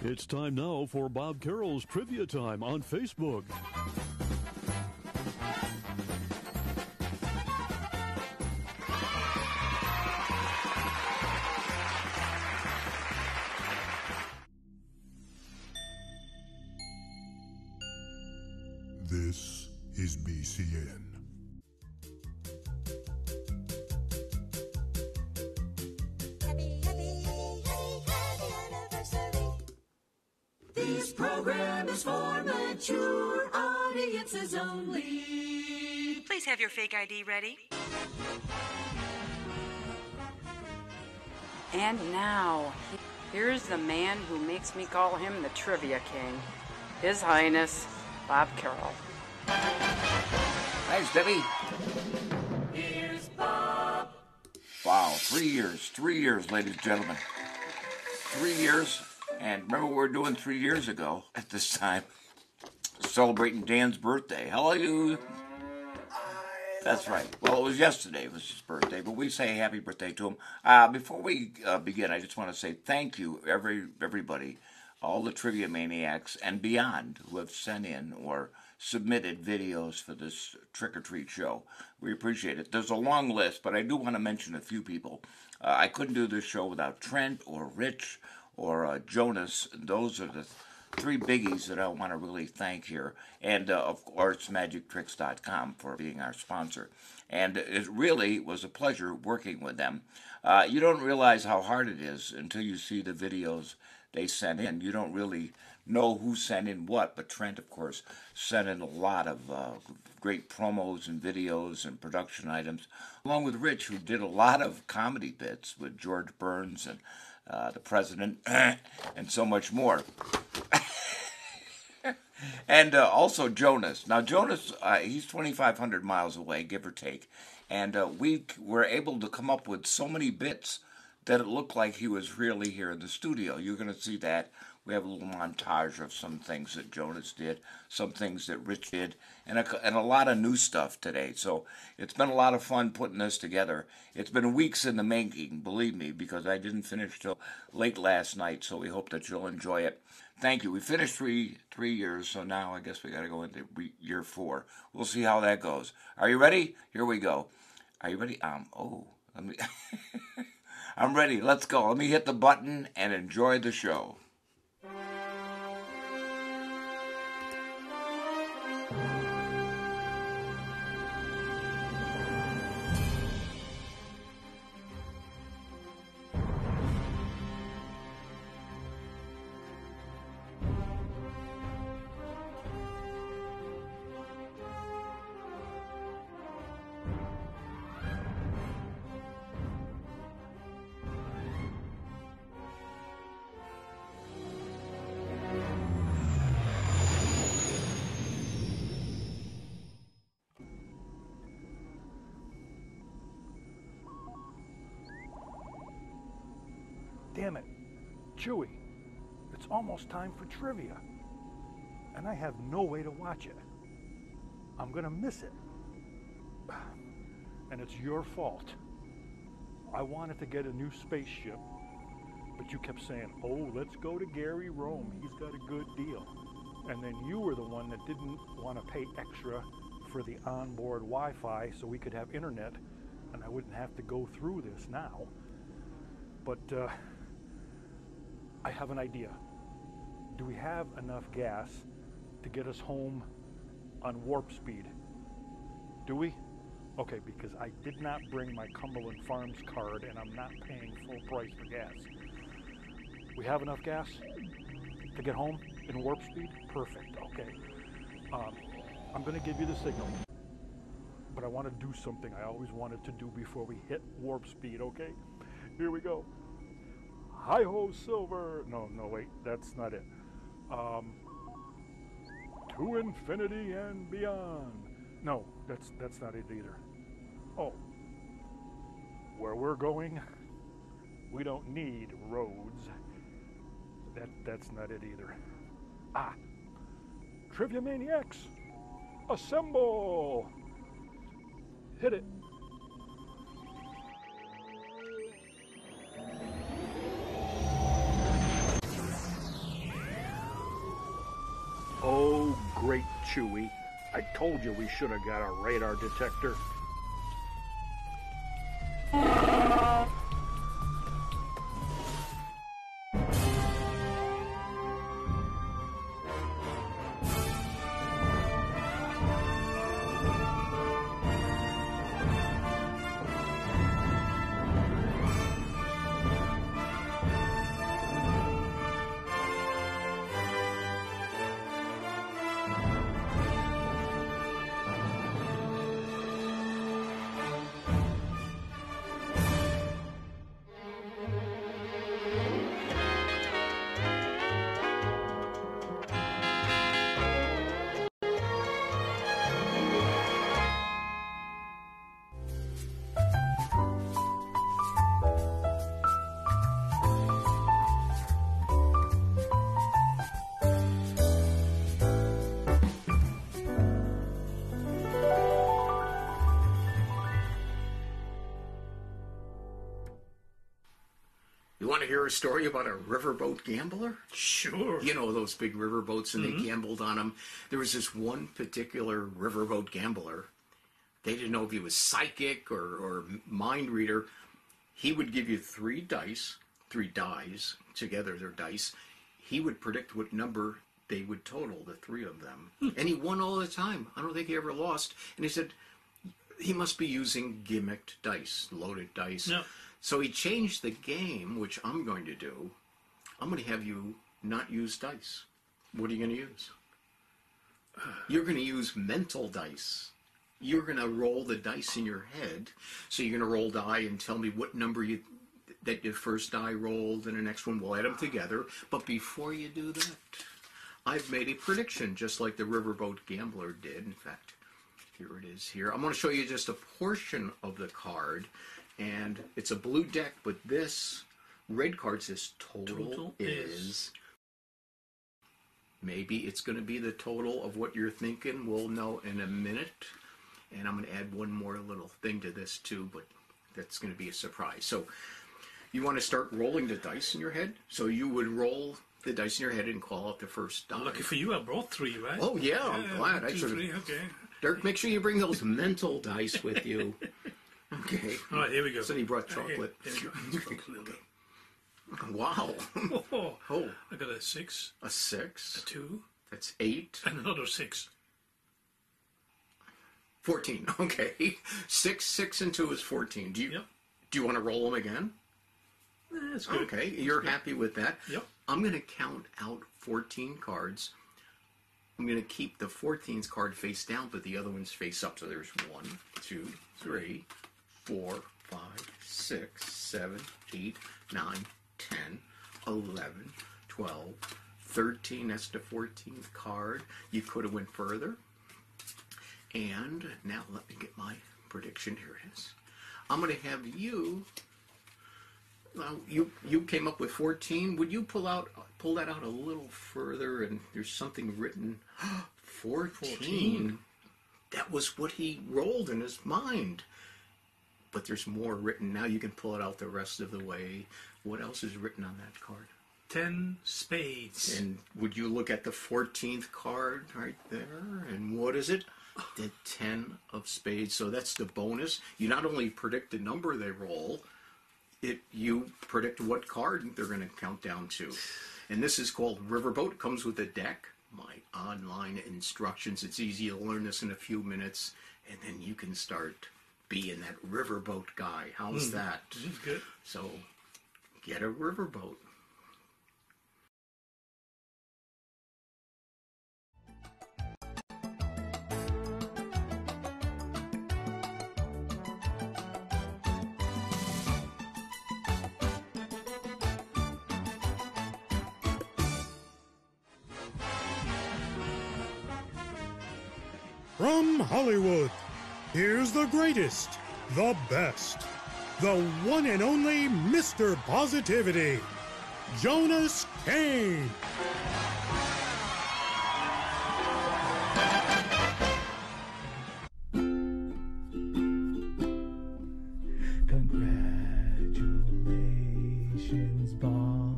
It's time now for Bob Carroll's Trivia Time on Facebook. This is BCN. This program is for mature audiences only. Please have your fake ID ready. And now, here's the man who makes me call him the Trivia King, His Highness Bob Carroll. Thanks, Debbie. Here's Bob. Wow, 3 years, ladies and gentlemen. 3 years, and remember what we were doing 3 years ago at this time? Celebrating Dan's birthday. Hallelujah. That's right. Well, it was yesterday. It was his birthday, but we say happy birthday to him. Before we begin, I just want to say thank you, everybody, all the trivia maniacs and beyond who have sent in or submitted videos for this trick-or-treat show. We appreciate it. There's a long list, but I do want to mention a few people. I couldn't do this show without Trent or Rich or Jonas. Those are the three biggies that I want to really thank here. And, of course, MagicTricks.com for being our sponsor. And it really was a pleasure working with them. You don't realize how hard it is until you see the videos they sent in. You don't really know who sent in what, but Trent, of course, sent in a lot of great promos and videos and production items, along with Rich, who did a lot of comedy bits with George Burns and the president and so much more. And also Jonas. Now, Jonas, he's 2,500 miles away, give or take, and we were able to come up with so many bits that it looked like he was really here in the studio. You're going to see that. We have a little montage of some things that Jonas did, some things that Rich did, and a lot of new stuff today. So it's been a lot of fun putting this together. It's been weeks in the making, believe me, because I didn't finish till late last night, so we hope that you'll enjoy it. Thank you. We finished three years, so now I guess we got to go into year 4. We'll see how that goes. Are you ready? Here we go. Are you ready? Let me... I'm ready. Let's go. Let me hit the button and enjoy the show. Damn it, Chewy, it's almost time for trivia, and I have no way to watch it. I'm gonna miss it, and it's your fault. I wanted to get a new spaceship, but you kept saying, oh, let's go to Gary Rome, he's got a good deal. And then you were the one that didn't want to pay extra for the onboard Wi-Fi so we could have internet, and I wouldn't have to go through this now. But I have an idea. Do we have enough gas to get us home on warp speed? Do we? Okay, because I did not bring my Cumberland Farms card and I'm not paying full price for gas. We have enough gas to get home in warp speed? Perfect, okay. I'm gonna give you the signal, but I want to do something I always wanted to do before we hit warp speed, okay? Here we go. Hi-ho, Silver. No, wait, that's not it. To infinity and beyond. No, that's not it either. Oh, where we're going, we don't need roads. That's not it either. Ah, Trivia Maniacs, assemble! Hit it. great, Chewie. I told you we should have got a radar detector. You want to hear a story about a riverboat gambler? Sure. You know those big riverboats, and they gambled on them. There was this one particular riverboat gambler. They didn't know if he was psychic or mind reader. He would give you three dice, together they're dice. He would predict what number they would total, the three of them. And he won all the time. I don't think he ever lost. And he said he must be using gimmicked dice, loaded dice. No. So he changed the game, which I'm going to do. I'm going to have you not use dice. What are you going to use? You're going to use mental dice. You're going to roll the dice in your head. So you're going to roll die and tell me what number that your first die rolled, and the next one, we'll add them together. But before you do that, I've made a prediction, just like the riverboat gambler did. In fact, here it is here. I'm going to show you just a portion of the card. And it's a blue deck, but this red card says total is. Maybe it's going to be the total of what you're thinking. We'll know in a minute. And I'm going to add one more little thing to this too, but that's going to be a surprise. So you want to start rolling the dice in your head? So you would roll the dice in your head and call out the first die. Lucky for you, I brought three, right? Oh, yeah, I'm glad. 1, 2, 3, okay. Dirk, make sure you bring those mental dice with you. Okay. All right, here we go. So he brought chocolate. Here we go. Wow. Oh, I got a 6. A 6. A 2. That's 8. And another 6. 14. Okay. 6 and 2 is 14. Do you want to roll them again? That's good. Okay. You're happy with that? Yep. I'm going to count out 14 cards. I'm going to keep the 14th card face down, but the other ones face up. So there's 1, 2, 3, 4, 5, 6, 7, 8, 9, 10, 11, 12, 13. That's the 14th card. You could have went further. And now let me get my prediction. Here it is. I'm going to have you. Now you came up with 14. Would you pull that out a little further? And there's something written. 14. That was what he rolled in his mind. But there's more written. Now you can pull it out the rest of the way. What else is written on that card? 10 spades. And would you look at the 14th card right there? And what is it? The 10 of spades. So that's the bonus. You not only predict the number they roll, you predict what card they're going to count down to. And this is called Riverboat. It comes with a deck. My online instructions. It's easy to learn this in a few minutes. And then you can start being that riverboat guy. How's that? That's good. So get a riverboat. From Hollywood, here's the greatest, the best, the one and only Mr. Positivity, Jonas Kane. Congratulations, Bob,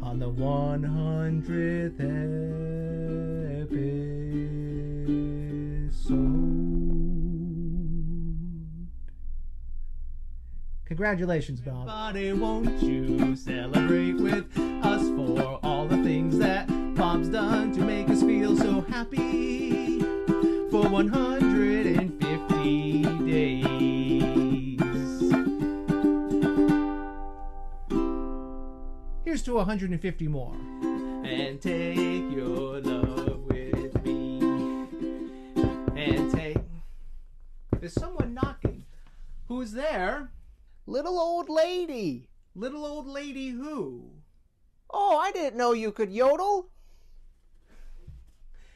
on the 100th Congratulations, Bob. Everybody, won't you celebrate with us for all the things that Bob's done to make us feel so happy for 150 days. Here's to 150 more. And take your love with me. And take... There's someone knocking. Who's there? Little old lady. Little old lady who? Oh, I didn't know you could yodel.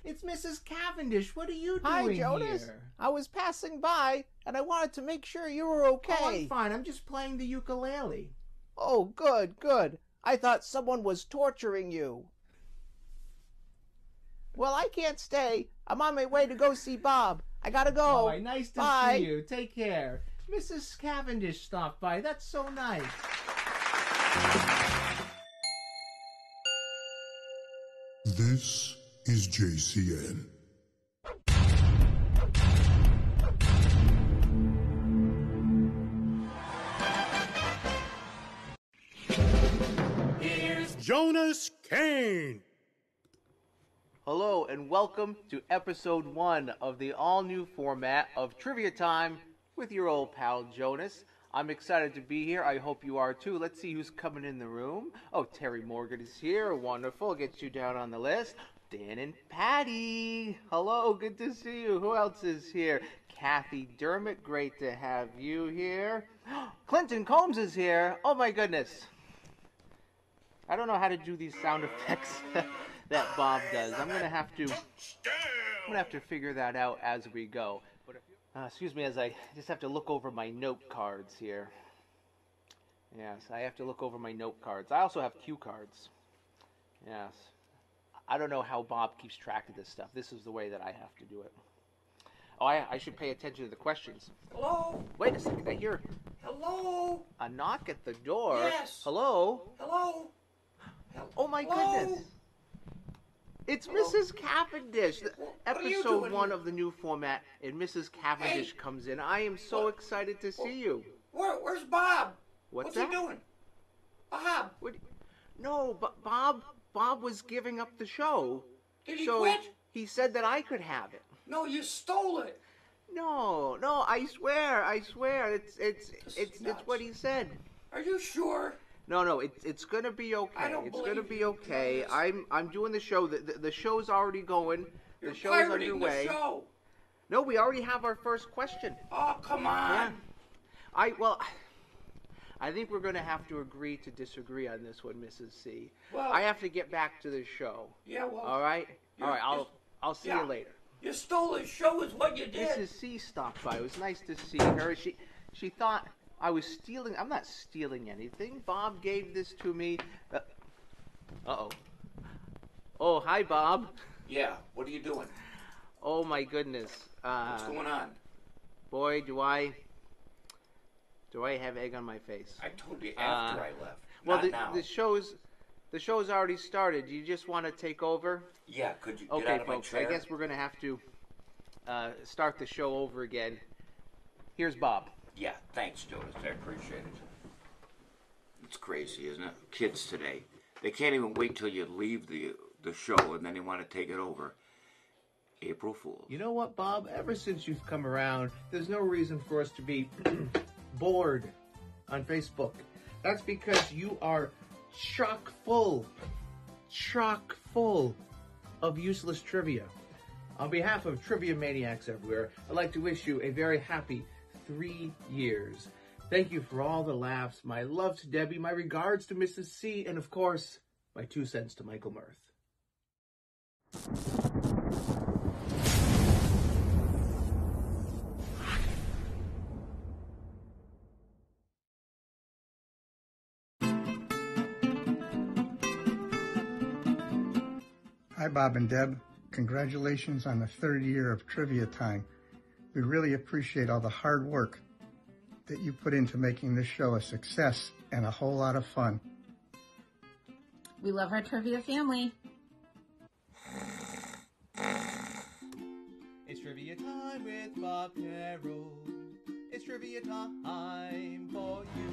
It's Mrs. Cavendish. What are you doing Hi, Jonas. here? I was passing by, and I wanted to make sure you were okay. Oh, I'm fine. I'm just playing the ukulele. Oh, good, good. I thought someone was torturing you. Well, I can't stay. I'm on my way to go see Bob. I gotta go. All right, nice to Bye. see you. Take care. Mrs. Cavendish stopped by. That's so nice. This is JCN. Here's Jonas Kane. Hello, and welcome to episode 1 of the all-new format of Trivia Time with your old pal Jonas. I'm excited to be here. I hope you are too. Let's see who's coming in the room. Oh, Terry Morgan is here. Wonderful. Gets you down on the list. Dan and Patty. Hello, good to see you. Who else is here? Kathy Dermott. Great to have you here. Clinton Combs is here. Oh my goodness. I don't know how to do these sound effects that Bob does. I'm gonna have to figure that out as we go. Excuse me, as I just have to look over my note cards here. Yes, I have to look over my note cards. I also have cue cards. Yes. I don't know how Bob keeps track of this stuff. This is the way that I have to do it. Oh, I should pay attention to the questions. hello, Wait a second, I hear hello, a knock at the door. Yes. Hello? hello. Oh my Hello? goodness. It's Mrs. Cavendish. are you Episode doing 1 here? of the new format, and Mrs. Cavendish Hey. comes in. I am so excited to see you. Where's Bob? What's he that? doing? Bob, What? No, but Bob was giving up the show. did he So quit? he said that I could have it. No, you stole it. No, I swear. It's nuts. what he said. Are you sure? No, it's gonna be okay. I don't It's gonna believe be you. okay. No, I'm doing the show. The show's already going. You're The show's pirating underway. the show. No, we already have our first question. Oh, come on. Yeah. I think we're gonna have to agree to disagree on this one, Mrs. C. Well- I have to get back to the show. Yeah, well. All right. All right. I'll see yeah. you later. You stole the show is what you did. Mrs. C stopped by. It was nice to see her. She thought I was stealing. I'm not stealing anything. Bob gave this to me. Uh-oh. Oh, hi, Bob. Yeah, what are you doing? Oh, my goodness. What's going on? Boy, do I have egg on my face. I told you after I left. Well, Not now. the show's already started. Do you just want to take over? Yeah, could you get Okay, out of my folks. chair? I guess we're gonna have to start the show over again. Here's Bob. Yeah, thanks, Jonas. I appreciate it. It's crazy, isn't it? Kids today. They can't even wait till you leave the show and then they want to take it over. April Fools. You know what, Bob? Ever since you've come around, there's no reason for us to be bored on Facebook. That's because you are chock full of useless trivia. On behalf of trivia maniacs everywhere, I'd like to wish you a very happy 3 years. Thank you for all the laughs. My love to Debbie, my regards to Mrs. C, and of course, my 2 cents to Michael Mirth. Hi, Bob and Deb. Congratulations on the 3rd year of Trivia Time. We really appreciate all the hard work that you put into making this show a success and a whole lot of fun. We love our trivia family. It's trivia time with Bob Carroll. It's It's trivia time for you.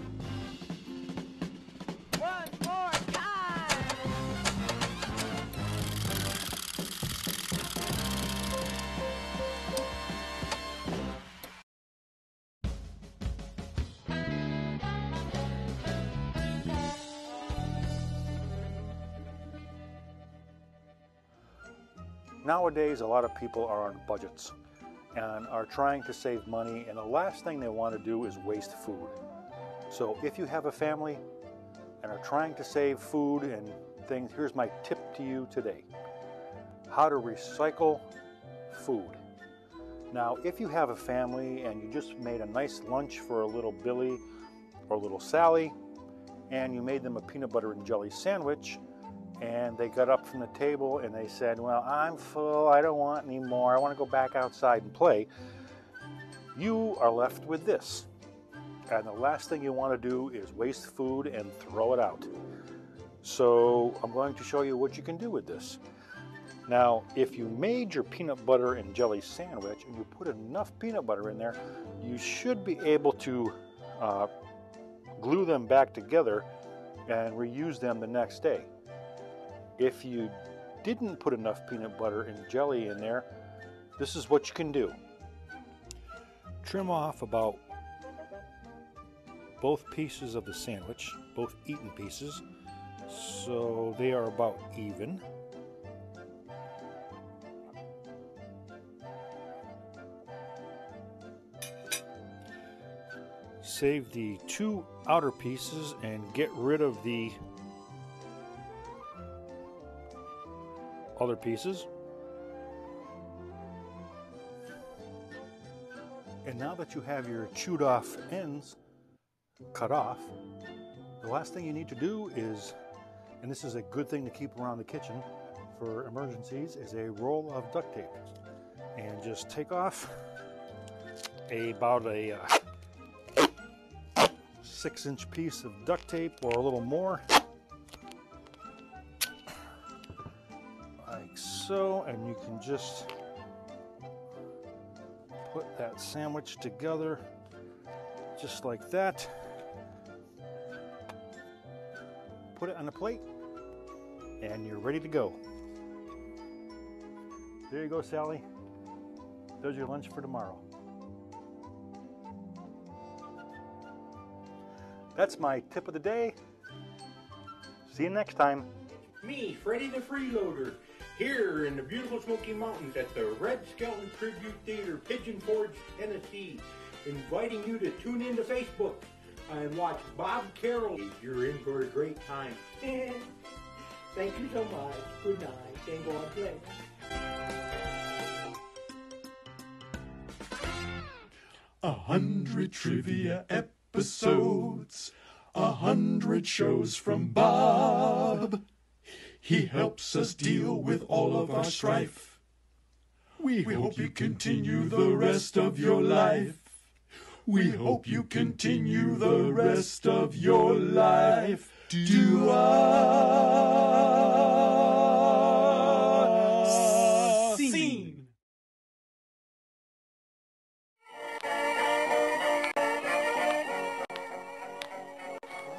One more time! Nowadays, a lot of people are on budgets and are trying to save money, and the last thing they want to do is waste food. So if you have a family and are trying to save food and things, here's my tip to you today. How to recycle food. Now, if you have a family and you just made a nice lunch for a little Billy or little Sally, and you made them a peanut butter and jelly sandwich, and they got up from the table and they said, well, I'm full, I don't want any more, I want to go back outside and play, you are left with this. And the last thing you want to do is waste food and throw it out. So I'm going to show you what you can do with this. Now, if you made your peanut butter and jelly sandwich and you put enough peanut butter in there, you should be able to glue them back together and reuse them the next day. If you didn't put enough peanut butter and jelly in there, this is what you can do. Trim off about both pieces of the sandwich, both eaten pieces, so they are about even. Save the two outer pieces and get rid of the other pieces. And now that you have your chewed off ends cut off, the last thing you need to do is, and this is a good thing to keep around the kitchen for emergencies, is a roll of duct tape. And just take off about a 6-inch piece of duct tape or a little more, like so, and you can just put that sandwich together just like that. Put it on a plate and you're ready to go. There you go, Sally. There's your lunch for tomorrow. That's my tip of the day. See you next time. Me, Freddie the Freeloader, here in the beautiful Smoky Mountains at the Red Skelton Tribute Theater, Pigeon Forge, Tennessee, inviting you to tune into Facebook and watch Bob Carroll. You're in for a great time. Thank you so much. Good night and God bless. 100 trivia episodes, 100 shows from Bob. He helps us deal with all of our strife. We hope you continue the rest of your life. We hope you continue the rest of your life. Do a scene.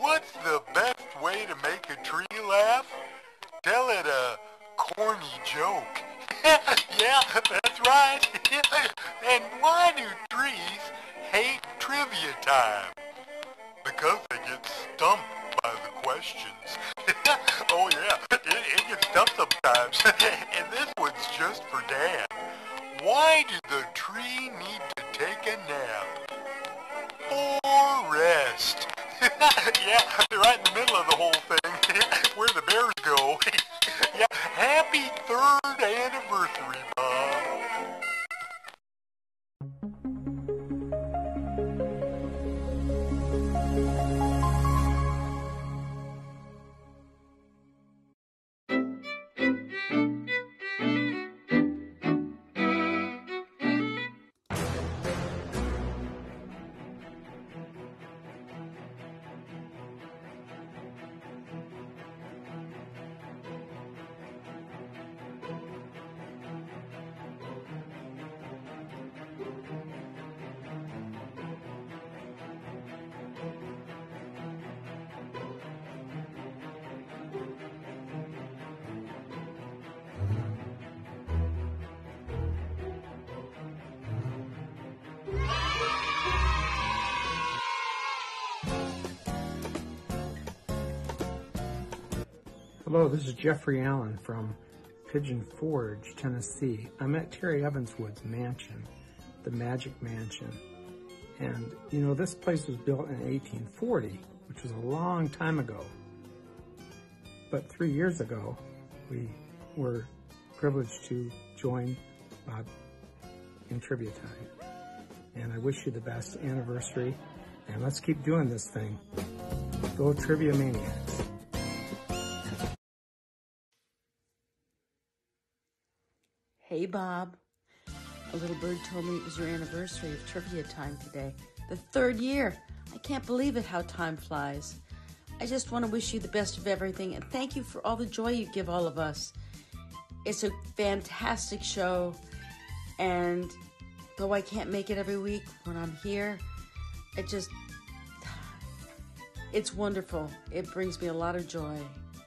What's the best way to make a tree laugh? Tell it a corny joke. Yeah, that's right. And why do trees hate trivia time? Because they get stumped by the questions. Oh yeah, it gets stumped sometimes. And this one's just for Dan. Why did the tree need to take a nap? For rest. Yeah, right in the middle of the whole thing, where the bears go. Yeah, happy 3rd anniversary, Bob. Hello, this is Jeffrey Allen from Pigeon Forge, Tennessee. I'm at Terry Evanswood's mansion, the Magic Mansion. And, you know, this place was built in 1840, which was a long time ago. But 3 years ago, we were privileged to join Bob in Trivia Time. And I wish you the best anniversary, and let's keep doing this thing. Go Trivia Maniacs. Hey, Bob. A little bird told me it was your anniversary of Trivia Time today. The 3rd year. I can't believe it, how time flies. I just want to wish you the best of everything and thank you for all the joy you give all of us. It's a fantastic show, and though I can't make it every week when I'm here, it's wonderful. It brings me a lot of joy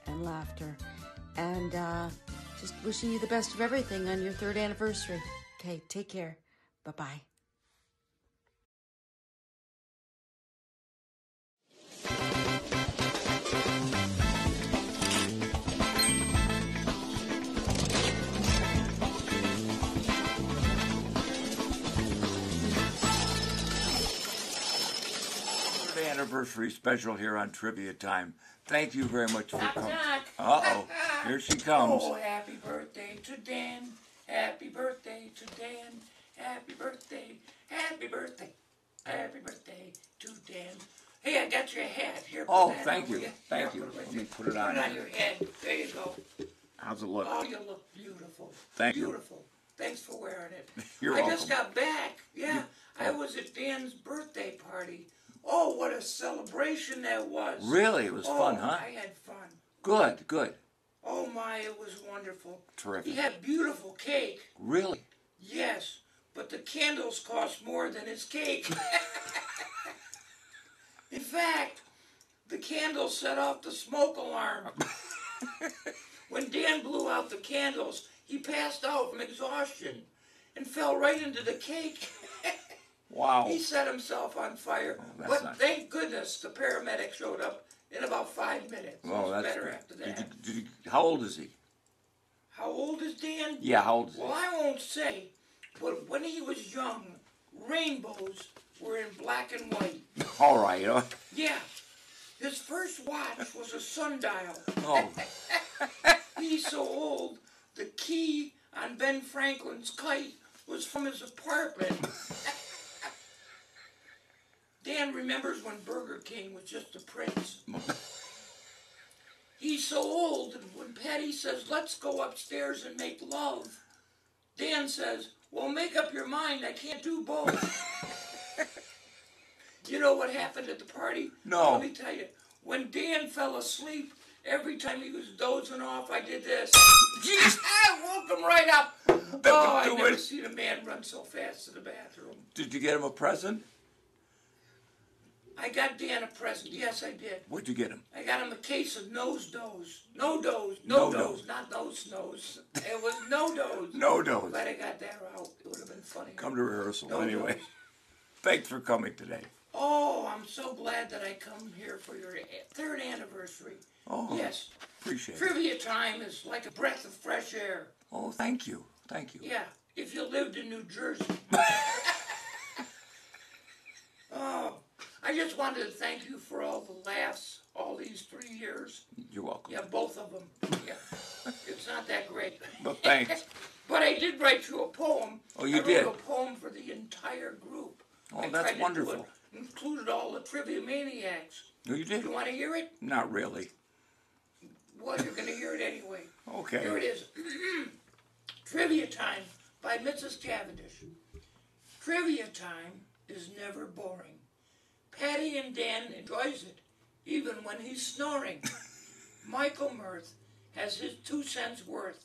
and laughter. And just wishing you the best of everything on your 3rd anniversary. Okay, take care. Bye-bye. Anniversary special here on Trivia Time. Thank you very much for coming. Uh-oh, here she comes. Oh, happy birthday to Dan. Happy birthday to Dan. Happy birthday. Happy birthday. Happy birthday to Dan. Hey, I got your hat. Here, put that thank on, will you. ya? Thank Here, you. put it right Let me there. put it on. Put it on your head. There you go. How's it look? Oh, you look beautiful. Thank you. Beautiful. Thanks for wearing it. You're I welcome. just got back. Yeah, I was at Dan's birthday party. Oh, what a celebration that was. Really? It was fun, huh? I had fun. Good, good. Oh, my, it was wonderful. Terrific. He had beautiful cake. Really? Yes, but the candles cost more than his cake. In fact, the candles set off the smoke alarm. When Dan blew out the candles, he passed out from exhaustion and fell right into the cake. Wow. He set himself on fire. that's But nice. thank goodness the paramedics showed up in about 5 minutes. Oh, It was that's better good. after that. How old is he? How old is Dan? Yeah, how old is he? Well, I won't say, but when he was young, rainbows were in black and white. All right. Yeah. His first watch was a sundial. Oh. He's so old, the key on Ben Franklin's kite was from his apartment. Dan remembers when Burger King was just a prince. He's so old, and when Patty says, let's go upstairs and make love, Dan says, well, make up your mind, I can't do both. You know what happened at the party? No. Let me tell you. When Dan fell asleep, every time he was dozing off, I did this. I woke him right up. Oh, I've never seen a man run so fast to the bathroom. Did you get him a present? I got Dan a present. Yes, I did. What'd you get him? I got him a case of nose doze. No dose. No No dose. dose. Not nose nose. It was no dose. No dose. Glad I got that out. It would have been funny. Come to rehearsal No anyway. dose. Thanks for coming today. Oh, I'm so glad that I come here for your 3rd anniversary. Oh, yes. appreciate it. Trivia time is like a breath of fresh air. Oh, thank you. Thank you. Yeah, if you lived in New Jersey. Oh, I just wanted to thank you for all the laughs all these 3 years. You're welcome. Yeah, both of them. Yeah, it's not that great. But thanks. But I did write you a poem. Oh, you I did? wrote a poem for the entire group. Oh, I that's tried to do wonderful. it. Included all the Trivia Maniacs. No, you did? You want to hear it? Not really. Well, you're going to hear it anyway. Okay. Here it is. Trivia Time by Mrs. Cavendish. Trivia time is never boring. Patty and Dan enjoys it, even when he's snoring. Michael Mirth has his 2 cents worth.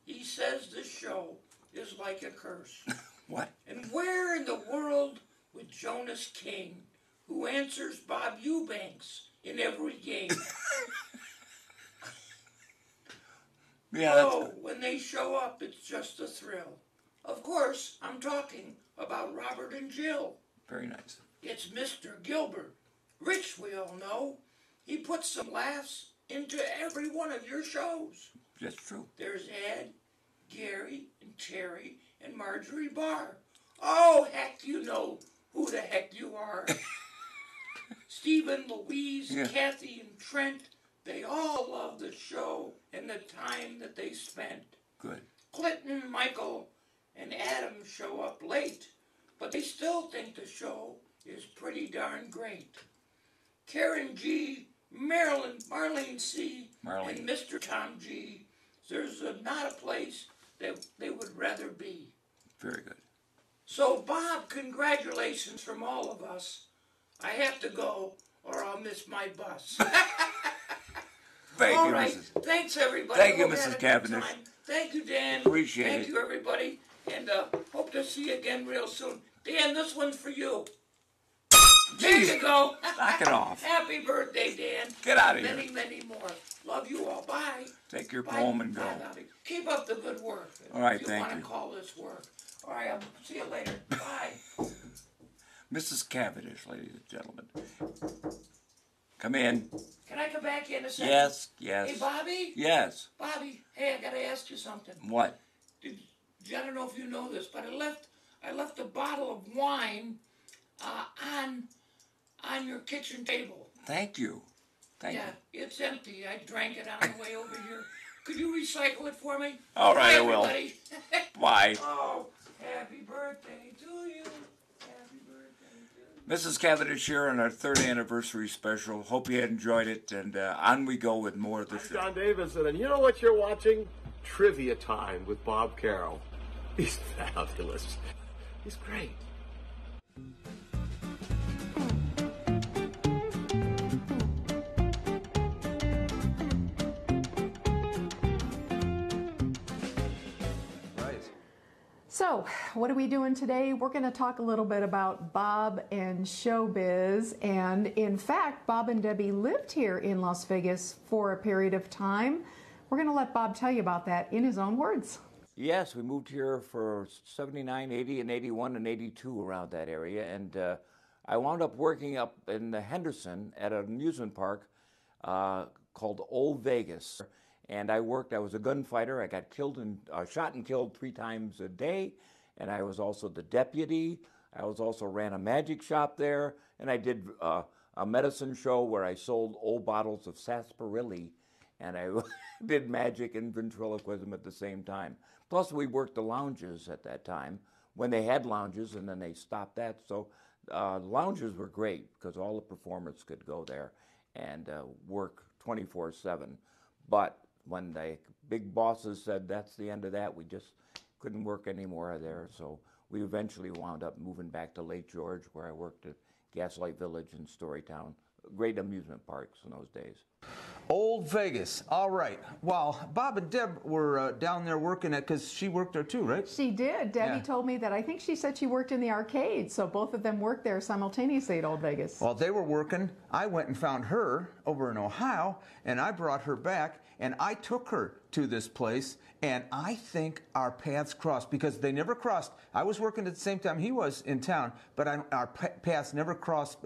He says the show is like a curse. What? And where in the world would Jonas King, who answers Bob Eubanks in every game? Yeah, that's Oh, when they show up, it's just a thrill. Of course, I'm talking about Robert and Jill. very nice. It's Mr. Gilbert. Rich, we all know. He puts some laughs into every one of your shows. That's true. There's Ed, Gary, and Terry, and Marjorie Barr. Oh, heck, you know who the heck you are. Stephen, Louise, Kathy, and Trent, they all love the show and the time that they spent. Good. Clinton, Michael, and Adam show up late, but they still think the show is pretty darn great. Karen G., Marilyn, Marlene C., and Mr. Tom G., there's not a place that they would rather be. Very good. So, Bob, congratulations from all of us. I have to go, or I'll miss my bus. Thank all you, right. Mrs. Thanks, everybody. Thank you, Hope Mrs. had a good Cavendish. time. Thank you, Dan. Appreciate Thank it. you, everybody. And hope to see you again real soon. Dan, this one's for you. There you go. Knock it off. Happy birthday, Dan. Get out of here. Many, many more. Love you all. Bye. Take your Bye. poem and go. Bye, Bobby. Keep up the good work. All right, if you thank want you. to call this work. All right, I'll see you later. Bye. Mrs. Cavendish, ladies and gentlemen. Come in. Can I come back in a second? Yes, yes. Hey, Bobby? Yes. Bobby, hey, I got to ask you something. What? I don't know if you know this, but I left a bottle of wine on your kitchen table. Thank you. Thank Yeah, it's empty. I drank it on the way over here. Could you recycle it for me? All right, Bye, I will. everybody. Bye. Oh, happy birthday to you. Happy birthday. Mrs. Cavendish here on our 3rd anniversary special. Hope you had enjoyed it, and on we go with more of the show. John Davison, and you know what you're watching? Trivia Time with Bob Carroll. He's fabulous. He's great. So, what are we doing today? We're going to talk a little bit about Bob and showbiz. And in fact, Bob and Debbie lived here in Las Vegas for a period of time. We're going to let Bob tell you about that in his own words. Yes, we moved here for 79, 80, and 81, and 82 around that area. And I wound up working up in Henderson at an amusement park called Old Vegas. And I was a gunfighter. I got shot and killed 3 times a day. And I was also the deputy. I also ran a magic shop there. And I did a medicine show where I sold old bottles of sarsaparilla. And I did magic and ventriloquism at the same time. Plus, we worked the lounges at that time when they had lounges, and then they stopped that. So lounges were great because all the performers could go there and work 24/7. But when the big bosses said that's the end of that, we just couldn't work anymore there. So we eventually wound up moving back to Lake George, where I worked at Gaslight Village and Storytown. Great amusement parks in those days. Old Vegas. All right. Well, Bob and Deb were down there working at, because she worked there too, right? She did. Debbie Yeah. told me that. I think she said she worked in the arcade, so both of them worked there simultaneously at Old Vegas. While they were working, I went and found her over in Ohio, and I brought her back, and I took her to this place, and I think our paths crossed, because they never crossed. I was working at the same time he was in town, but our paths never crossed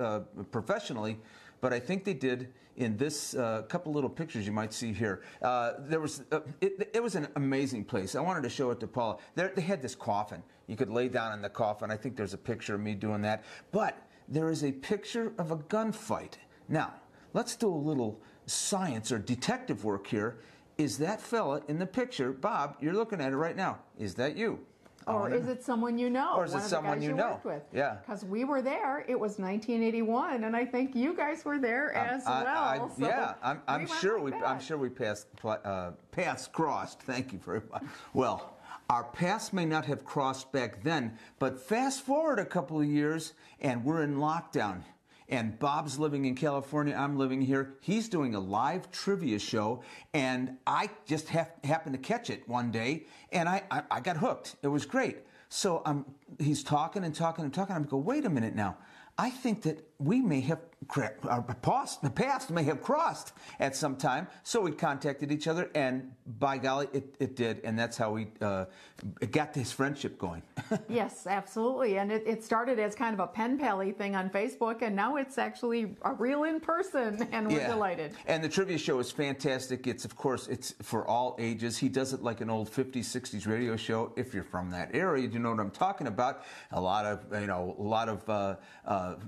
professionally, but I think they did in this couple little pictures you might see here. It was an amazing place. I wanted to show it to Paula. They had this coffin. You could lay down in the coffin. I think there's a picture of me doing that. But there is a picture of a gunfight. Now, let's do a little science or detective work here. Is that fella in the picture, Bob, you're looking at it right now, is that you? Or is it someone you know? Or is it one of the someone guys you you know? worked with? Yeah. Because we were there. It was 1981, and I think you guys were there as well. So yeah, I'm went sure like I'm that. sure we paths crossed. Thank you very much. Well, our paths may not have crossed back then, but fast forward a couple of years, and we're in lockdown. And Bob's living in California, I'm living here. He's doing a live trivia show, and I just happened to catch it one day, and I got hooked. It was great. So he's talking and talking and talking. I'm going, wait a minute now. I think that we may have our past may have crossed at some time. So we contacted each other, and by golly, it did, and that's how we got this friendship going. Yes, absolutely. And it started as kind of a pen pally thing on Facebook, and now it's actually a real in person, and we're delighted. And the trivia show is fantastic. It's, of course, it's for all ages. He does it like an old 50s, 60s radio show. If you're from that area, you know what I'm talking about. A lot of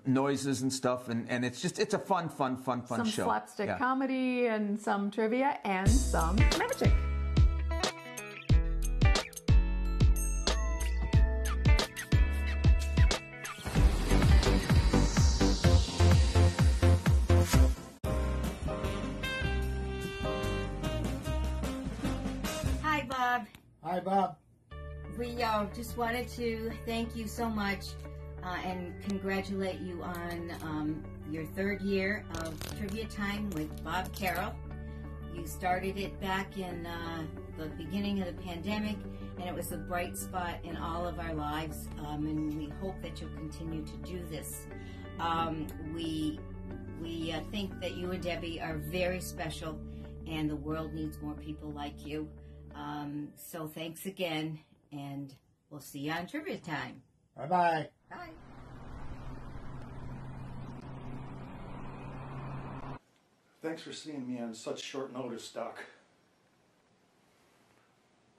noises and stuff, and it's a fun show. Some slapstick comedy and some trivia and some magic. Hi, Bob. Hi, Bob. We just wanted to thank you so much and congratulate you on your 3rd year of Trivia Time with Bob Carroll. You started it back in the beginning of the pandemic, and it was a bright spot in all of our lives, and we hope that you'll continue to do this. We think that you and Debbie are very special, and the world needs more people like you. So thanks again, and we'll see you on Trivia Time. Bye-bye. Bye. Thanks for seeing me on such short notice, Doc.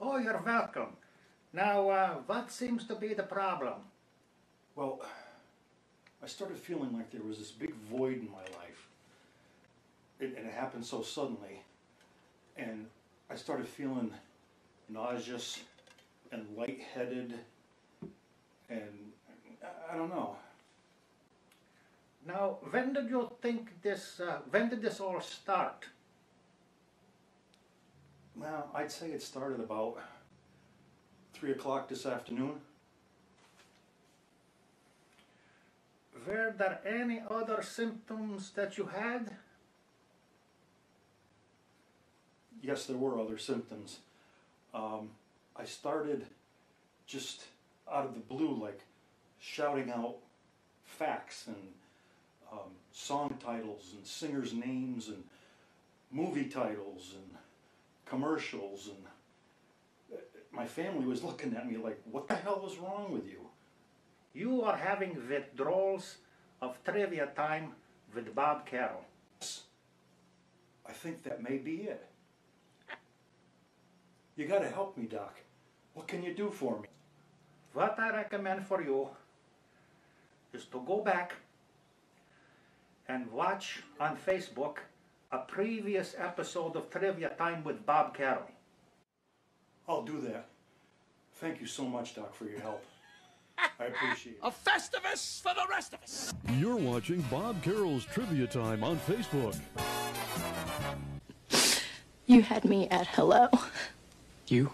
Oh, you're welcome. Now, what seems to be the problem? Well, I started feeling like there was this big void in my life. And it happened so suddenly. And I started feeling nauseous and lightheaded, and I don't know. Now, when did you think this, when did this all start? Well, I'd say it started about 3 o'clock this afternoon. Were there any other symptoms that you had? Yes, there were other symptoms. I started just out of the blue, like shouting out facts and song titles and singers' names and movie titles and commercials, and my family was looking at me like, what the hell was wrong with you? You are having withdrawals of Trivia Time with Bob Carroll. I think that may be it. You gotta help me, Doc. What can you do for me? What I recommend for you is to go back and watch on Facebook a previous episode of Trivia Time with Bob Carroll. I'll do that. Thank you so much, Doc, for your help. I appreciate it. A Festivus for the rest of us. You're watching Bob Carroll's Trivia Time on Facebook. You had me at hello. You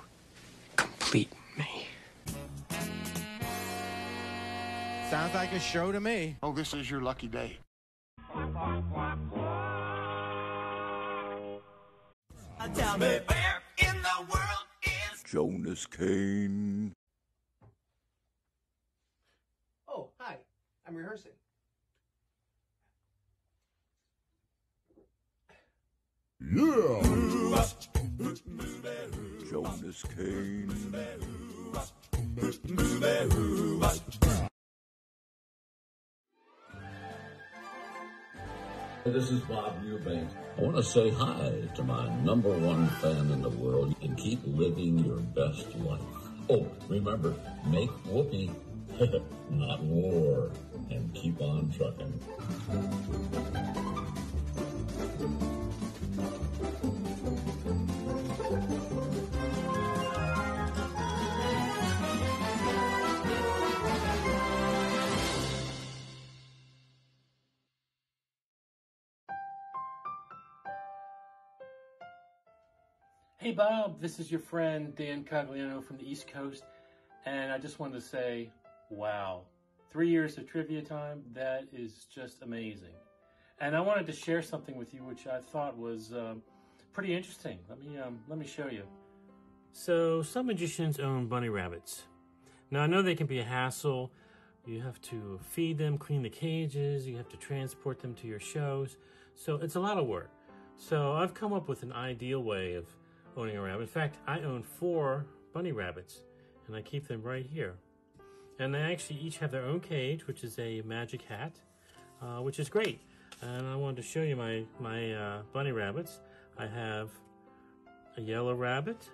complete me. Sounds like a show to me. Oh, this is your lucky day. Tell me where in the world is Jonas Kane. Oh, hi. I'm rehearsing. Yeah! Jonas Kane. This is Bob Eubank. I want to say hi to my #1 fan in the world and keep living your best life. Oh, remember, make whoopee, not war, and keep on trucking. Hey Bob, this is your friend Dan Cogliano from the East Coast, and I just wanted to say, wow, 3 years of Trivia Time, that is just amazing. And I wanted to share something with you which I thought was pretty interesting. Let me show you. So some magicians own bunny rabbits. Now I know they can be a hassle, You have to feed them, clean the cages, you have to transport them to your shows. So it's a lot of work. So I've come up with an ideal way of owning a rabbit. In fact, I own 4 bunny rabbits, and I keep them right here. And they actually each have their own cage, which is a magic hat, which is great. And I wanted to show you my bunny rabbits. I have a yellow rabbit,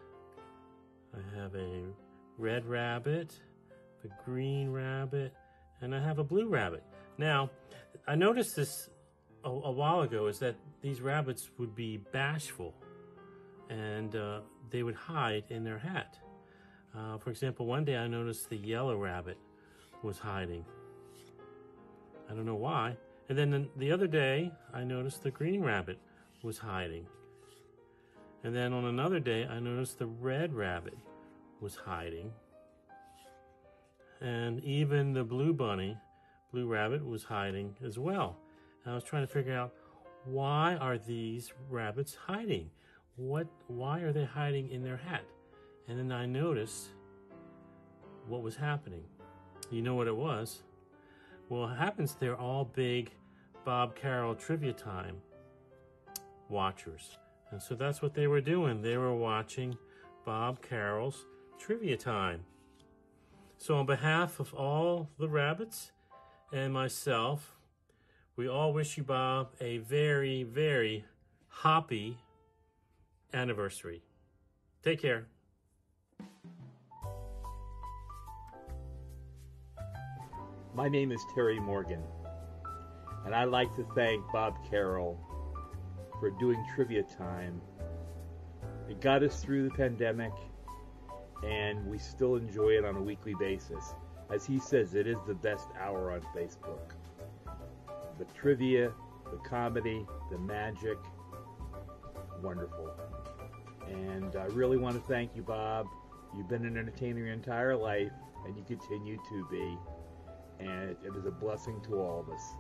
I have a red rabbit, a green rabbit, and I have a blue rabbit. Now, I noticed this a while ago, is that these rabbits would be bashful, and they would hide in their hat. For example, one day I noticed the yellow rabbit was hiding. I don't know why. And then the other day, I noticed the green rabbit was hiding. And then on another day, I noticed the red rabbit was hiding. And even the blue rabbit was hiding as well. And I was trying to figure out, why are these rabbits hiding? Why are they hiding in their hat? And then I noticed what was happening. You know what it was? Well, it happens they're all big Bob Carroll Trivia Time watchers. And so that's what they were doing. They were watching Bob Carroll's Trivia Time. So on behalf of all the rabbits and myself, we all wish you, Bob, a very, very happy anniversary. Take care. My name is Terry Morgan, and I'd like to thank Bob Carroll for doing Trivia Time. It got us through the pandemic, and we still enjoy it on a weekly basis. As he says, it is the best hour on Facebook. The trivia, the comedy, the magic, wonderful. And I really want to thank you, Bob. You've been an entertainer your entire life, and you continue to be. And it is a blessing to all of us.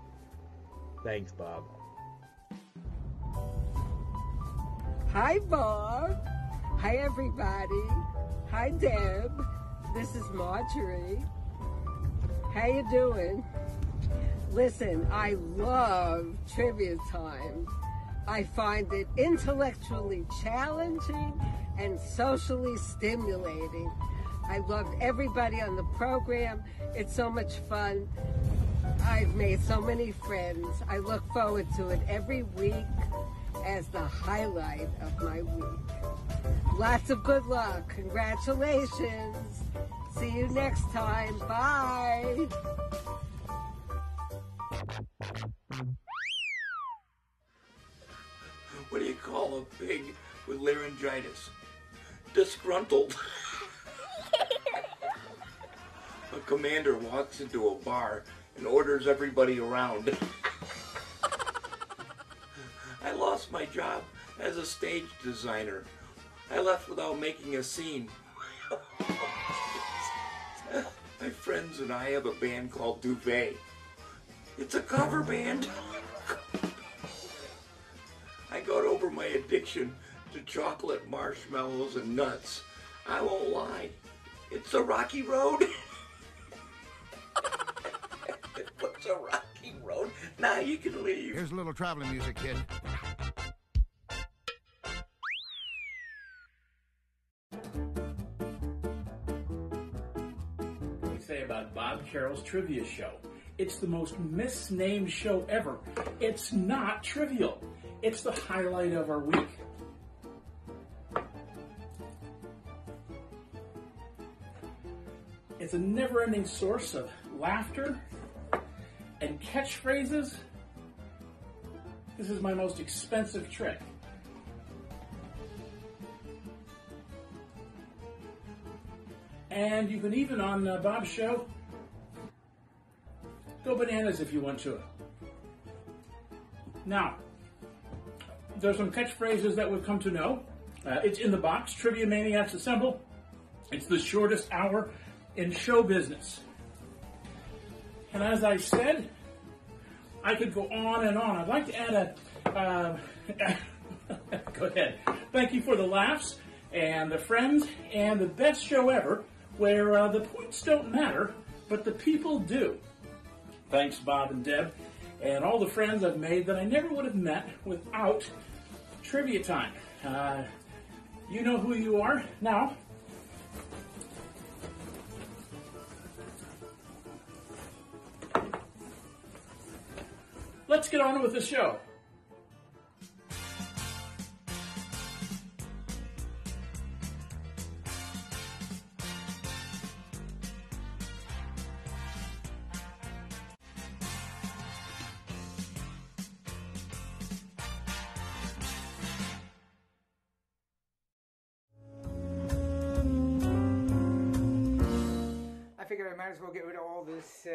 Thanks, Bob. Hi, Bob. Hi, everybody. Hi, Deb. This is Marjorie. How you doing? Listen, I love Trivia Time. I find it intellectually challenging and socially stimulating. I loved everybody on the program. It's so much fun. I've made so many friends. I look forward to it every week as the highlight of my week. Lots of good luck. Congratulations. See you next time. Bye. What do you call a pig with laryngitis? Disgruntled. A commander walks into a bar and orders everybody around. I lost my job as a stage designer. I left without making a scene. My friends and I have a band called Duvet. It's a cover band. I got over my addiction to chocolate, marshmallows, and nuts. I won't lie. It's a rocky road. What's a rocky road? Now you can leave. Here's a little traveling music, kid. What do you say about Bob Carroll's Trivia Show? It's the most misnamed show ever. It's not trivial. It's the highlight of our week. It's a never-ending source of laughter and catchphrases. This is my most expensive trick. And you can even, on Bob's show, go bananas if you want to. Now, there's some catchphrases that we've come to know. It's in the box. Trivia Maniacs Assemble. It's the shortest hour in show business. And as I said, I could go on and on. I'd like to add a... go ahead. Thank you for the laughs and the friends and the best show ever, where the points don't matter, but the people do. Thanks, Bob and Deb, and all the friends I've made that I never would have met without Trivia Time. You know who you are now. Let's get on with the show. I figured I might as well get rid of all this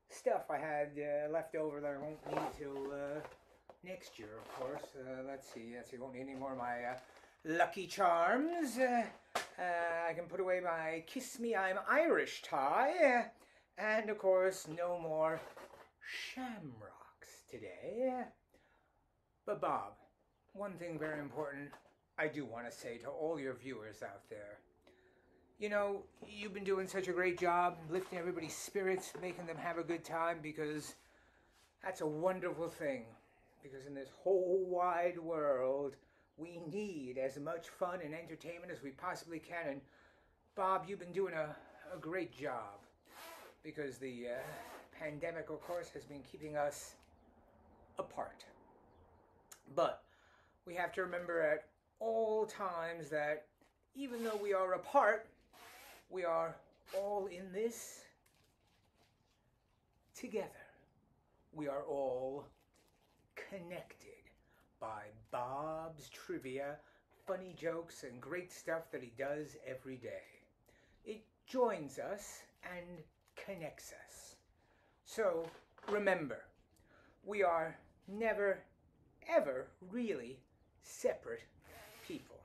stuff I had left over that I won't need till next year, of course. Let's see, won't need any more of my Lucky Charms. I can put away my Kiss Me I'm Irish tie. And, of course, no more shamrocks today. But, Bob, one thing very important I do want to say to all your viewers out there. You know, you've been doing such a great job lifting everybody's spirits, making them have a good time, because that's a wonderful thing. Because in this whole wide world, we need as much fun and entertainment as we possibly can. And Bob, you've been doing a great job. Because the pandemic, of course, has been keeping us apart. But we have to remember at all times that even though we are apart, we are all in this together. We are all connected by Bob's trivia, funny jokes, and great stuff that he does every day. It joins us and connects us. So remember, we are never, ever really separate people.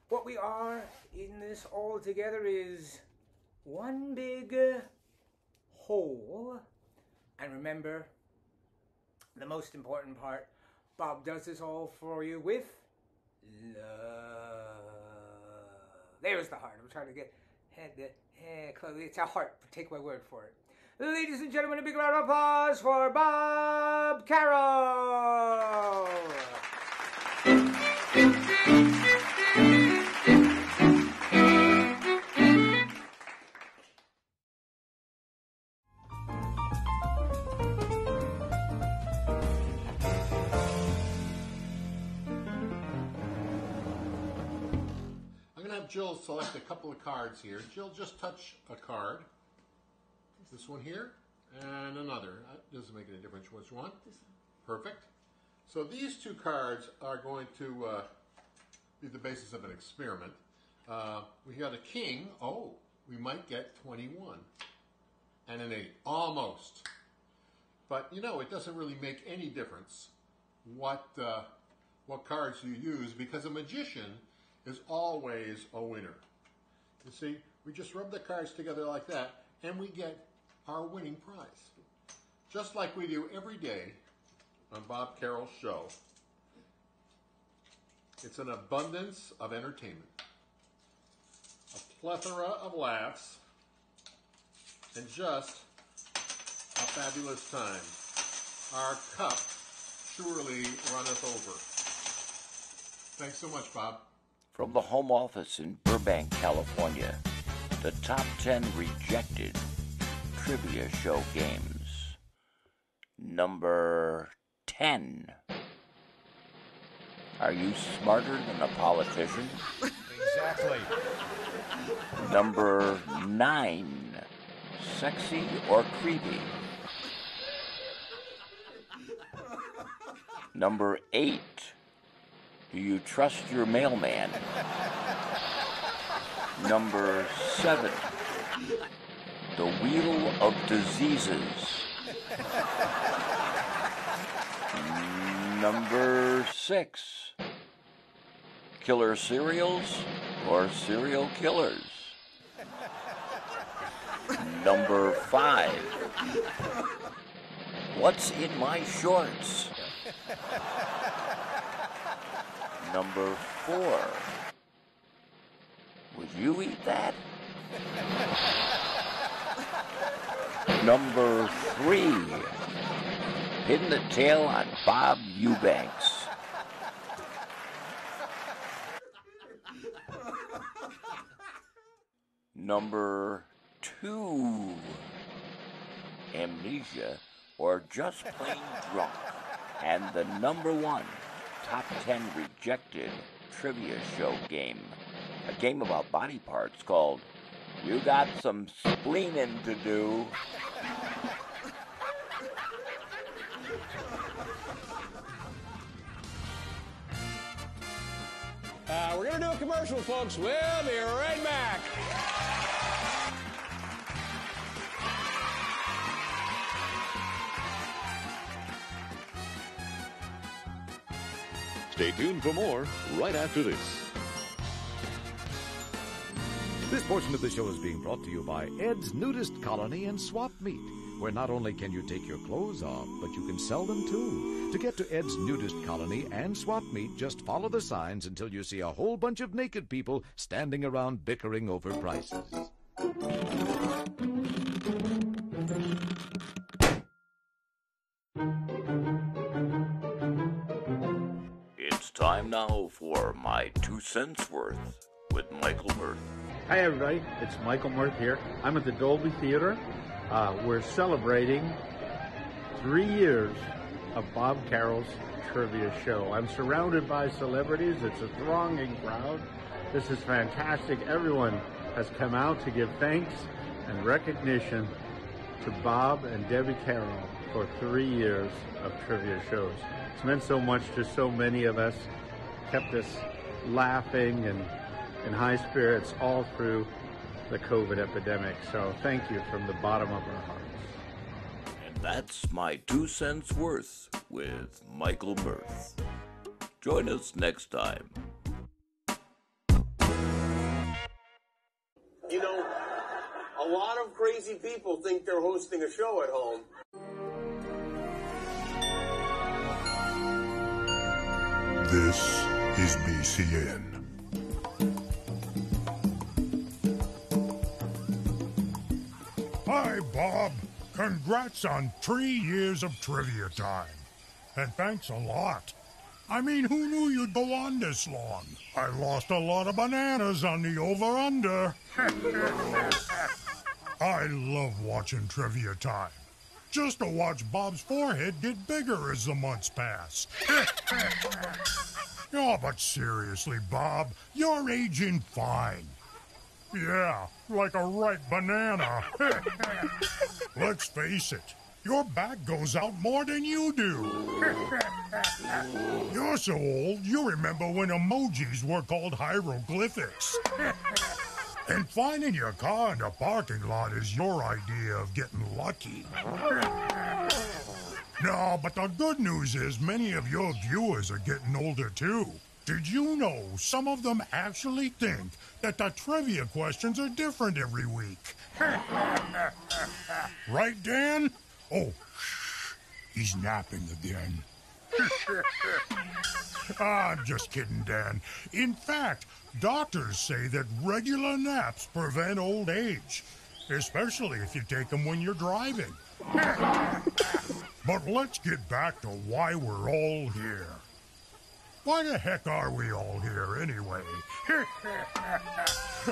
What we are in this all together is one big whole. And remember, the most important part, Bob does this all for you with love. There's the heart. I'm trying to get close. It's a heart. Take my word for it. Ladies and gentlemen, a big round of applause for Bob Carroll. Jill select a couple of cards here. Jill, just touch a card. This one here and another. Doesn't make any difference which one. Perfect. So these two cards are going to be the basis of an experiment. We got a king. Oh, we might get 21. And an 8. Almost. But you know, it doesn't really make any difference what cards you use, because a magician is always a winner. You see, we just rub the cards together like that, and we get our winning prize. Just like we do every day on Bob Carroll's show. It's an abundance of entertainment, a plethora of laughs, and just a fabulous time. Our cup surely runneth over. Thanks so much, Bob. From the home office in Burbank, California, the top 10 rejected trivia show games. Number 10. Are you smarter than a politician? Exactly. Number 9. Sexy or creepy? Number 8. Do you trust your mailman? Number 7. The Wheel of Diseases. Number 6. Killer cereals or serial killers? Number 5. What's in my shorts? Number 4. Would you eat that? Number 3, Pin the Tail on Bob Eubanks. Number 2, Amnesia or Just Plain Drunk. And the number 1 top 10 rejected trivia show game. A game about body parts called You Got Some Spleening to Do. We're going to do a commercial, folks. We'll be right back. Stay tuned for more right after this. This portion of the show is being brought to you by Ed's Nudist Colony and Swap Meet, where not only can you take your clothes off, but you can sell them too. To get to Ed's Nudist Colony and Swap Meet, just follow the signs until you see a whole bunch of naked people standing around bickering over prices. It's time now for my 2 cents worth with Michael Mirth. Hi everybody, it's Michael Mirth here. I'm at the Dolby Theater. We're celebrating 3 years of Bob Carroll's trivia show. I'm surrounded by celebrities. It's a thronging crowd. This is fantastic. Everyone has come out to give thanks and recognition to Bob and Debbie Carroll for 3 years of trivia shows. It's meant so much to so many of us, kept us laughing and in high spirits all through the COVID epidemic. So thank you from the bottom of our hearts. And that's my 2 cents worth with Michael Mirth. Join us next time. You know, a lot of crazy people think they're hosting a show at home. This is BCN. Hi, Bob. Congrats on 3 years of Trivia Time. And thanks a lot. I mean, who knew you'd go on this long? I lost a lot of bananas on the over-under. I love watching Trivia Time. Just to watch Bob's forehead get bigger as the months pass. Oh, but seriously, Bob, you're aging fine. Yeah, like a ripe banana. Let's face it, your back goes out more than you do. You're so old, you remember when emojis were called hieroglyphics. And finding your car in the parking lot is your idea of getting lucky. No, but the good news is many of your viewers are getting older too. Did you know some of them actually think that the trivia questions are different every week? Right, Dan? Oh, shh. He's napping again. I'm just kidding, Dan. In fact, doctors say that regular naps prevent old age, especially if you take them when you're driving. But let's get back to why we're all here. Why the heck are we all here anyway?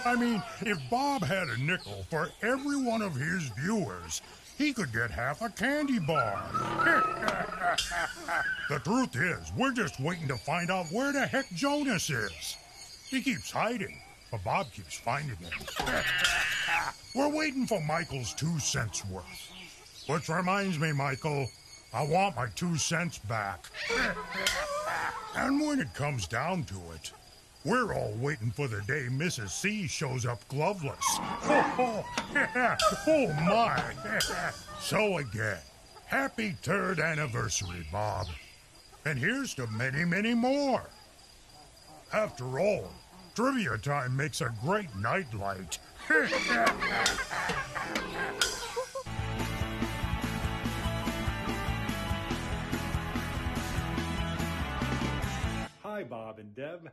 I mean, if Bob had a nickel for every one of his viewers, he could get half a candy bar. The truth is, we're just waiting to find out where the heck Jonas is. He keeps hiding, but Bob keeps finding him. We're waiting for Michael's 2 cents worth. Which reminds me, Michael, I want my 2 cents back. And when it comes down to it, we're all waiting for the day Mrs. C shows up gloveless. Oh my. So again, happy 3rd anniversary, Bob. And here's to many, many more. After all, Trivia Time makes a great nightlight. Hi, Bob and Deb.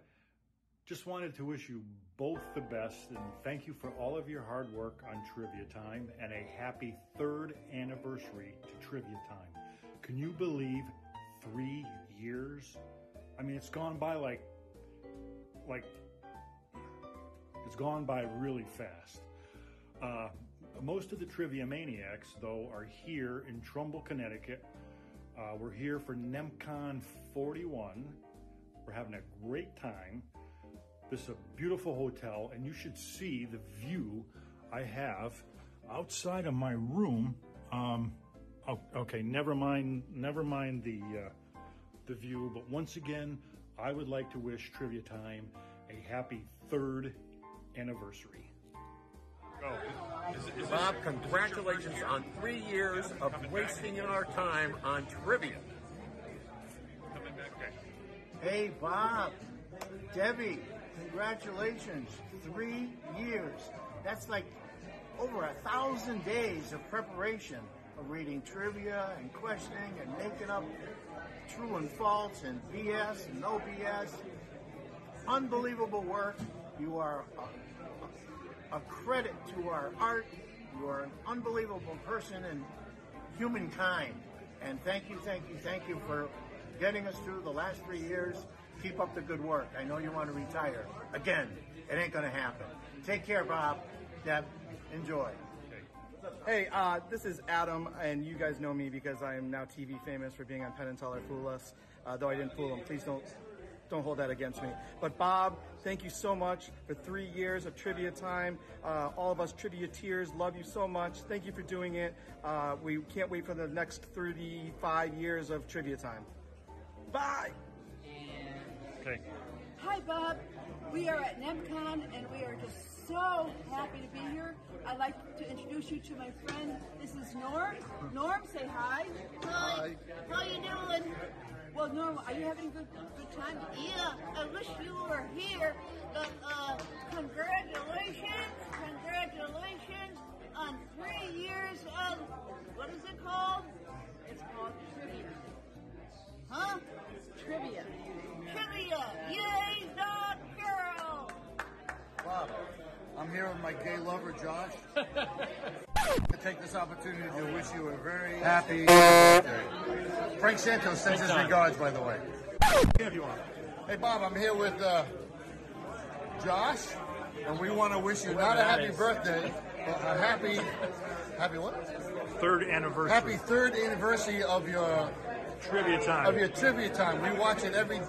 Just wanted to wish you both the best and thank you for all of your hard work on Trivia Time and a happy 3rd anniversary to Trivia Time. Can you believe 3 years? I mean, it's gone by like it's gone by really fast. Most of the Trivia Maniacs, though, are here in Trumbull, Connecticut. We're here for NEMCON 41. We're having a great time. This is a beautiful hotel, and you should see the view I have outside of my room. Okay, never mind the view. But once again, I would like to wish Trivia Time a happy 3rd anniversary. Bob, congratulations on 3 years of wasting our time on trivia. Hey, Bob, Debbie, congratulations. 3 years. That's like over 1,000 days of preparation of reading trivia and questioning and making up true and false and BS and no BS. Unbelievable work. You are a credit to our art. You are an unbelievable person and humankind. And thank you for getting us through the last 3 years. Keep up the good work. I know you want to retire. Again, it ain't going to happen. Take care, Bob. Deb, enjoy. Hey, this is Adam, and you guys know me because I am now TV famous for being on Penn and Teller Fool Us. Though I didn't fool him. Please don't hold that against me. But Bob, thank you so much for 3 years of Trivia Time. All of us Triviateers love you so much. Thank you for doing it. We can't wait for the next 35 years of Trivia Time. Bye! Okay. Hi, Bob. We are at NEMCON, and we are just so happy to be here. I'd like to introduce you to my friend. This is Norm. Norm, say hi. Hi. How you doing? Well, Norm, are you having a good time? Yeah, I wish you were here. Congratulations on 3 years of, what is it called? It's called Trivia. Huh? Trivia. Trivia! Yay, Bob Carroll! Bob, I'm here with my gay lover, Josh. To take this opportunity to wish you a very happy birthday. Frank Santos sends his regards, by the way. If you want. Hey, Bob, I'm here with Josh, and we want to wish you not a happy birthday, but a happy what? 3rd anniversary. Happy 3rd anniversary of your Trivia Time. Of your Trivia Time. We watch it every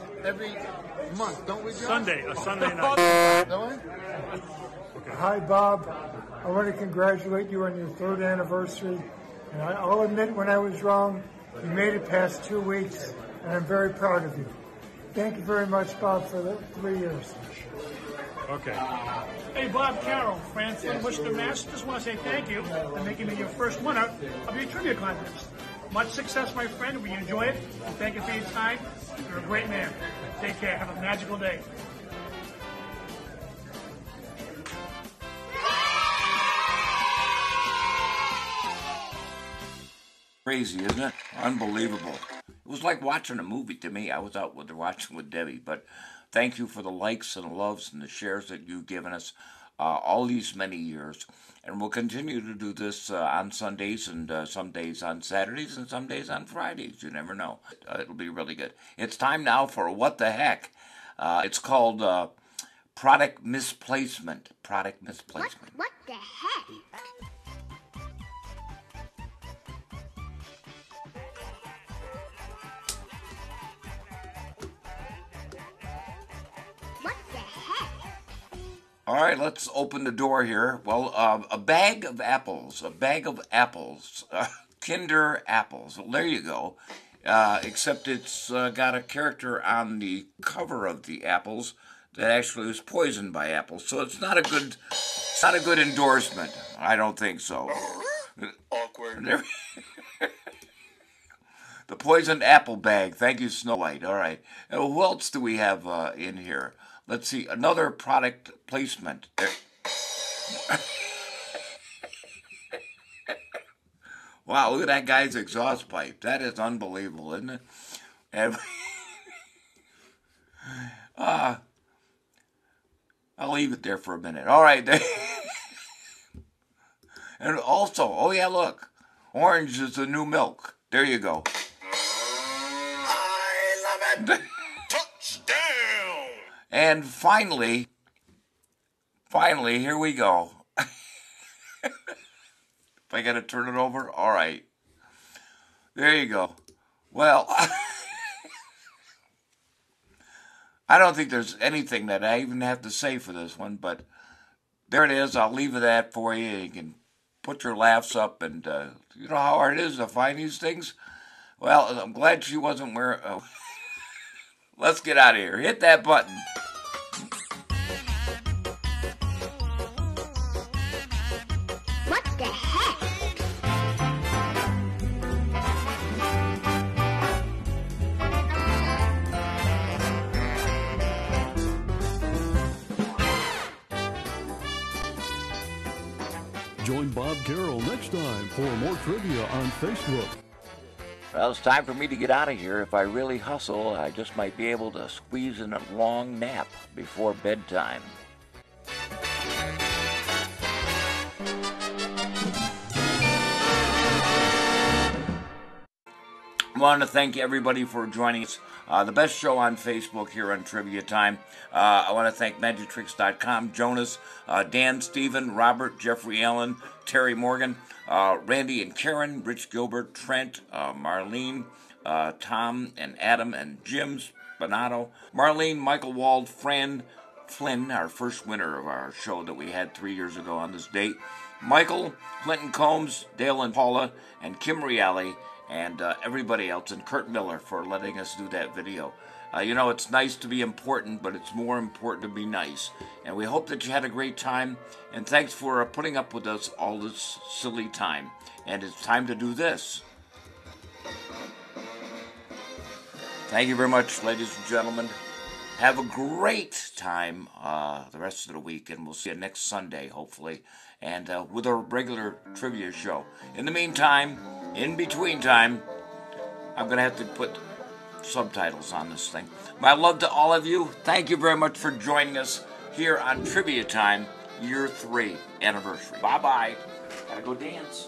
month, don't we, Josh? Sunday night. Don't we? Okay. Hi, Bob. I want to congratulate you on your 3rd anniversary. And I'll admit when I was wrong, you made it past 2 weeks, and I'm very proud of you. Thank you very much, Bob, for the 3 years. Okay. Hey, Bob Carroll, friend from Worcester, Mass. Just want to say thank you for making me your first winner of your trivia contest. Much success, my friend. We enjoy it. And thank you for your time. You're a great man. Take care. Have a magical day. Crazy, isn't it? Unbelievable. It was like watching a movie to me. I was out watching with Debbie, but thank you for the likes and the loves and the shares that you've given us all these many years. And we'll continue to do this on Sundays and some days on Saturdays and some days on Fridays. You never know. It'll be really good. It's time now for What the Heck. It's called Product Misplacement. Product Misplacement. What the heck? All right, let's open the door here. Well, a bag of apples, Kinder apples. Well, there you go. Except it's got a character on the cover of the apples that actually was poisoned by apples. So it's not a good endorsement. I don't think so. Awkward. The poisoned apple bag. Thank you, Snow White. All right. Who else do we have in here? Let's see, another product placement. Wow, look at that guy's exhaust pipe. That is unbelievable, isn't it? I'll leave it there for a minute. All right. And also, oh yeah, look. Orange is the new milk. There you go. I love it. Touchdown. And finally, here we go. If I got to turn it over, all right. There you go. Well, I don't think there's anything that I even have to say for this one, but there it is. I'll leave it at that for you. You can put your laughs up, and you know how hard it is to find these things? Well, I'm glad she wasn't wearing... Let's get out of here. Hit that button. What the heck? Join Bob Carroll next time for more trivia on Facebook. Well, it's time for me to get out of here. If I really hustle, I just might be able to squeeze in a long nap before bedtime. I want to thank everybody for joining us. The best show on Facebook here on Trivia Time. I want to thank MagicTricks.com, Jonas, Dan, Stephen, Robert, Jeffrey Allen, Terry Morgan, Randy and Karen, Rich Gilbert, Trent, Marlene, Tom and Adam and Jim Spinato, Marlene, Michael Wald, Fran Flynn, our first winner of our show that we had 3 years ago on this date, Michael, Clinton Combs, Dale and Paula, and Kim Reale, and everybody else, and Kurt Miller for letting us do that video. You know, it's nice to be important, but it's more important to be nice. And we hope that you had a great time, and thanks for putting up with us all this silly time. And it's time to do this. Thank you very much, ladies and gentlemen. Have a great time the rest of the week, and we'll see you next Sunday, hopefully, and with a regular trivia show. In the meantime, in between time, I'm going to have to put subtitles on this thing. My love to all of you. Thank you very much for joining us here on Trivia Time, Year 3 anniversary. Bye-bye. Gotta go dance.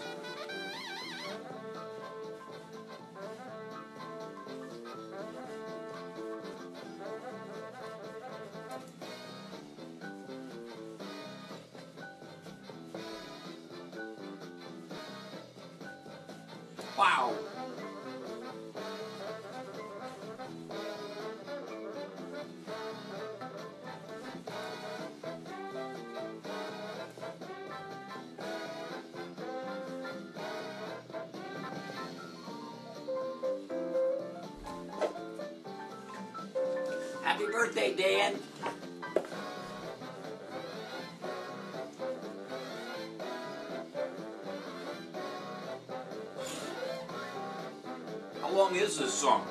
Wow. Happy birthday, Dan. How long is this song?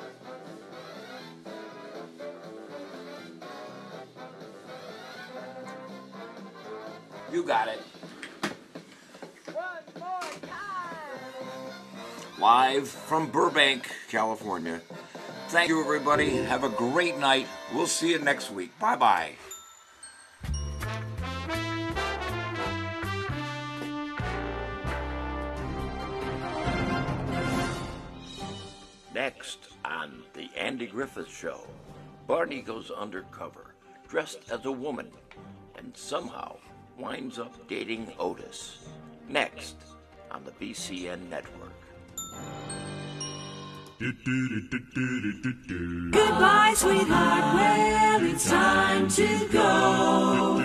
You got it. One more time. Live from Burbank, California. Thank you, everybody. Have a great night. We'll see you next week. Bye-bye. Next on The Andy Griffith Show, Barney goes undercover, dressed as a woman, and somehow winds up dating Otis. Next on the BCN Network. Goodbye, sweetheart. Well, it's time to go.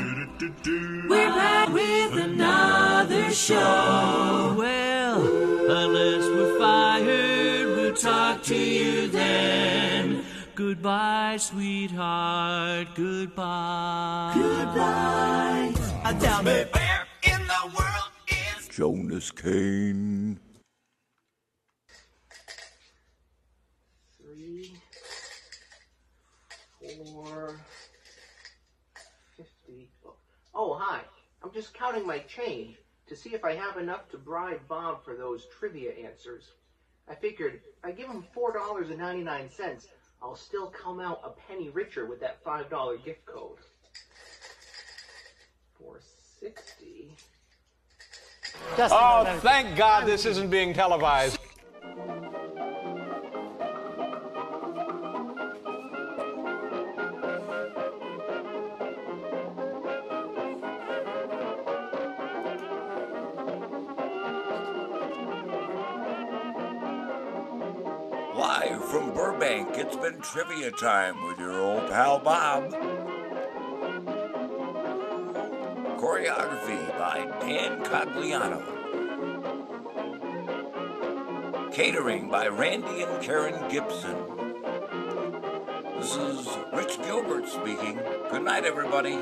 We're back with another show. Well, unless we're fired, we'll talk to you then. Goodbye, sweetheart. Goodbye. Goodbye. Tell me where in the world is Jonas Kane. 3, 4, 50. Oh, hi. I'm just counting my change to see if I have enough to bribe Bob for those trivia answers. I figured if I give him $4.99, I'll still come out a penny richer with that $5 gift code. Oh, thank God this isn't being televised. Live from Burbank, it's been trivia time with your old pal Bob. Choreography by Dan Cogliano. Catering by Randy and Karen Gibson. This is Rich Gilbert speaking. Good night, everybody.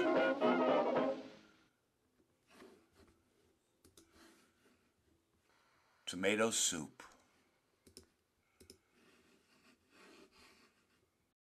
Tomato soup.